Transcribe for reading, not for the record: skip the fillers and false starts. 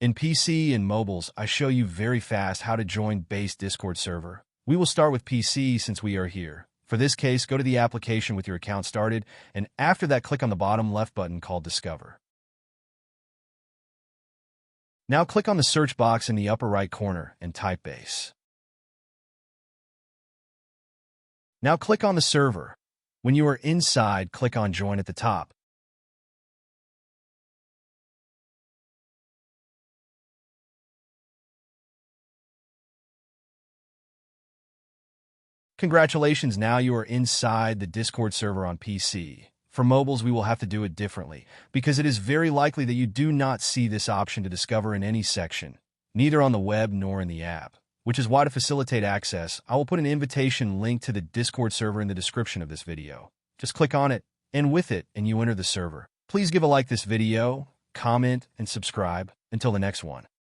In PC and mobiles, I show you very fast how to join base Discord server. We will start with PC since we are here. For this case, go to the application with your account started, and after that, click on the bottom left button called Discover. Now click on the search box in the upper right corner and type base. Now click on the server. When you are inside, click on Join at the top. Congratulations, now you are inside the Discord server on PC. For mobiles, we will have to do it differently, because it is very likely that you do not see this option to discover in any section, neither on the web nor in the app, which is why to facilitate access, I will put an invitation link to the Discord server in the description of this video. Just click on it, and with it, and you enter the server. Please give a like this video, comment, and subscribe. Until the next one.